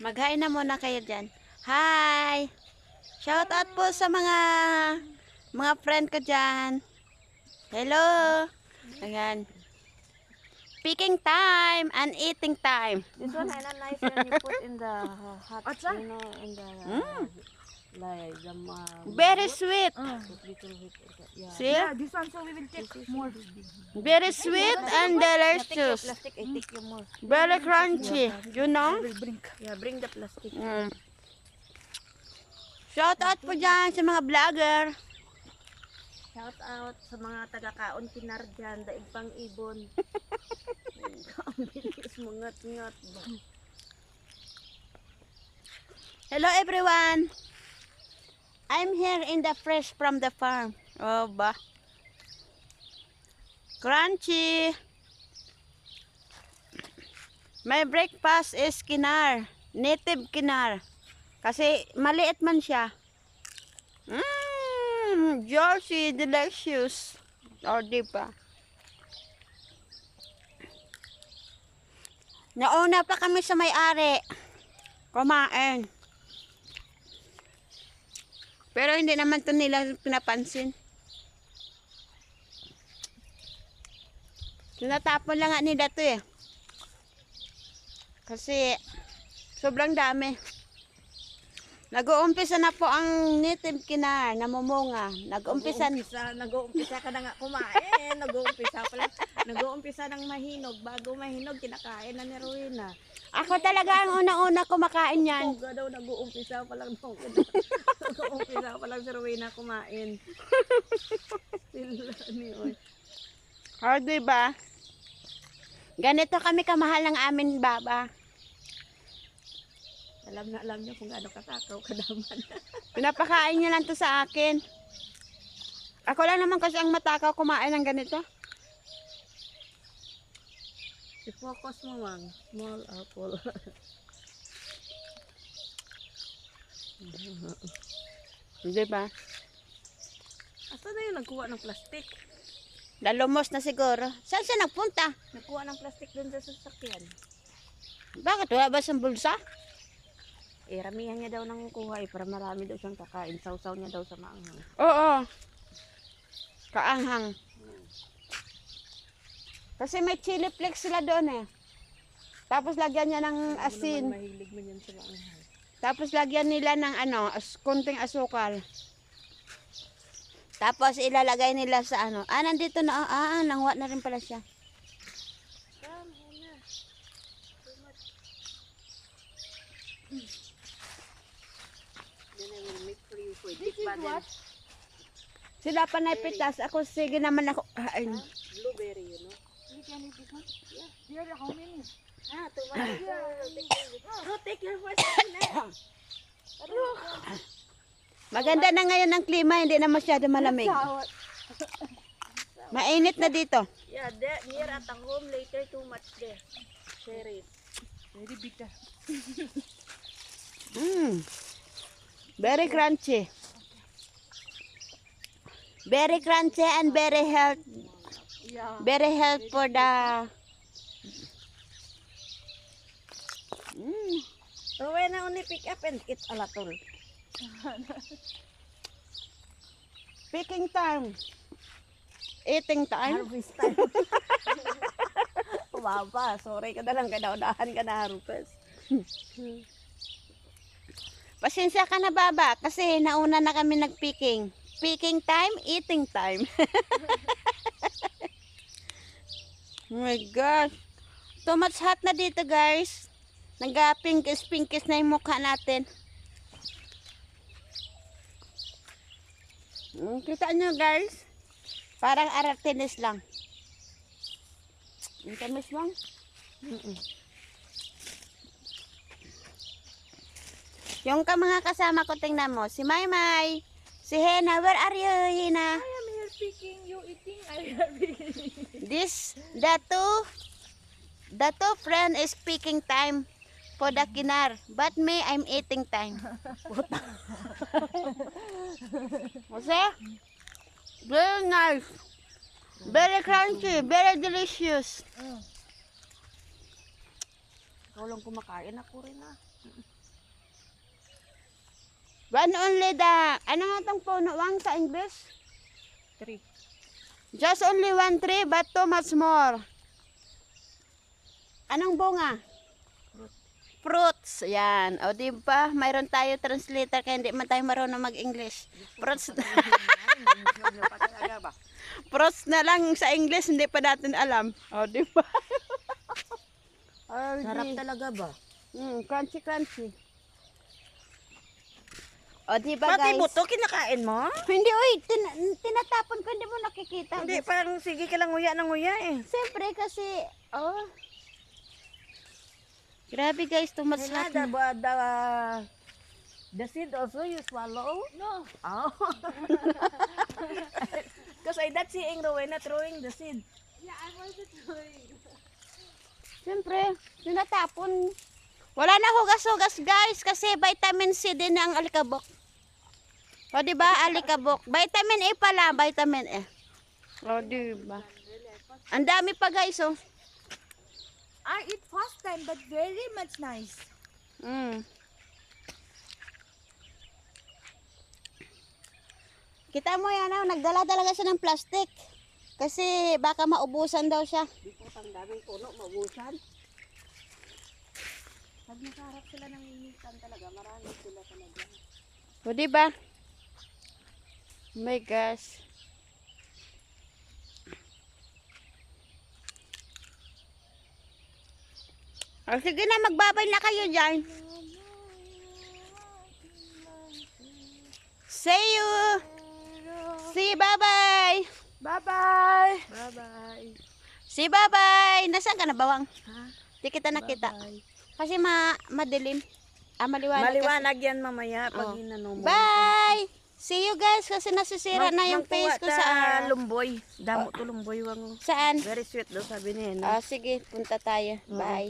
Mag-hi na muna kayo dyan. Hi! Shout out po sa mga friend ko dyan. Hello! Ayan. Picking time and eating time. This one is nice when you put in the hot, you know, in the like the Very sweet. put little bit. Yeah. See? Yeah, this one, so we will take more. Very sweet and delicious. Plastic, I take you more. Very crunchy. You know? We will bring. Yeah, bring the plastic. Shout out po dyan sa mga vlogger. Shout out sa mga taga-kaon kinar dyan, daig pang ibon. Ang bilis mangat-ngat ba? Hello everyone. I'm here in the fresh from the farm. Oh ba. Crunchy. My breakfast is kinar. Native kinar. Kasi maliit man siya. Juicy, delicious. O, diba? Nauna pa kami sa may-ari. Kumain. Pero hindi naman to nila pinapansin. Tinatapon lang nga nila to eh. Kasi sobrang dami. Nag-uumpisa na po ang native kinar, namumunga. Nag-uumpisa Nag-uumpisa ka na nga kumain. Nag-uumpisa ng mahinog. Bago mahinog, kinakain na ni Rowena. Ako talaga ang unang-una kumakain yan. Puga daw, nag-uumpisa pa lang daw. Nag-uumpisa pa lang si Rowena kumain. Sila ni Oy. O, diba? Ganito kami kamahal ng amin baba. Alam niyo kung gaano kakakaw kadaman. Pinapakain niya lang to sa akin. Ako lang naman kasi ang matakaw kumain ng ganito. I-focus mo, Mang. Small apple. Diba? Asa na yung nagkuha ng plastic? Lalumos na siguro. Saan siya nagpunta? Nagkuha ng plastic dun sa sasakyan. Bakit? Wala ba siyang bulsa? Eh, ramihan niya daw ng kuha eh, para marami daw siyang kakain. Sausaw niya daw sa maanghang. Oo. Kaanghang. Kasi may chili flakes sila doon eh. Tapos lagyan niya ng asin. Mahilig mo yan sa maanghang. Tapos lagyan nila ng kunting asukal. Tapos ilalagay nila sa nandito na. Nangwa na rin pala siya. This is what? Sila pa na pitas. Ako sige naman ako. Blueberry, you know? We can eat this one? Yeah. Here, how many? Too much. Take your first Maganda na ngayon ang klima. Hindi na masyado malamig. Mainit na dito. Yeah, there, near at the home later, too much there. Cherries. Very bitter. Very crunchy. Very crunchy and very health. Yeah. Very health for the. So when I only pick up and eat a lot all. Picking time. Eating time. Harvest time. Baba, sorry ka na lang, kadaudahan ka na harvest. Pasensya ka na baba kasi nauna na kami nagpicking. Picking time, eating time. Oh my God. Too much hot na dito guys. Nag-pinkis na yung mukha natin. Kita nyo guys. Parang aratinis lang. Ang tamis lang. Yung mga kasama ko, tingnan mo. Si Maymay. Si Hena. Where are you, Hena? I am here speaking, you eating, I am eating. The two friend is speaking time for the kinar. But me, I'm eating time. Kasi? Very nice. Very crunchy. Very delicious. Ikaw lang kumakain, ako rin ah. One only the, ano nga tong puno wang sa English? 3. Just only one tree but too much more. Anong bunga? Fruits. Yan. O di ba? Mayroon tayo translator kaya hindi man tayo marunong mag-English. Fruits. Fruits na lang sa English hindi pa natin alam. O di ba? Sarap talaga ba? Crunchy crunchy. O di ba Pati guys? buto, kinakain mo? Hindi oy, tinatapon ko hindi mo nakikita. Hindi, parang sige ka lang nguya ng nguya eh. Siyempre kasi, oh. Grabe guys, too much Hina, hot na. the seed also you swallow? No. Oh. Because I not seeing Rowena throwing the seed. Yeah, I'm also doing. Siyempre, tinatapon. Wala na hugas-hugas guys kasi vitamin C din ang alikabok. O di ba alikabok? Vitamin A pala, vitamin A. O di ba? Ang dami pa guys oh. I eat first time, but very much nice. Kita mo yan oh, nagdala talaga siya ng plastic. Kasi baka maubusan daw siya. Di po ang daming puno, maubusan. Pag nakaharap sila ng initan talaga, marami sila talaga. O di ba? Oh my gosh. O sige na, magbabay na kayo dyan. See you. See you, bye-bye. Bye-bye. Bye-bye. See you, bye-bye. Nasaan ka na, bawang? Ha? Di kita nakita. Bye-bye. Kasi madilim. Maliwanag. Maliwanag yan mamaya Oh. pag inano mo. Bye! See you guys kasi nasisira na yung face ko sa... lumboy. Damo to lumboy wang. Saan? Very sweet daw sabi niya. Ah, sige, punta tayo. Bye.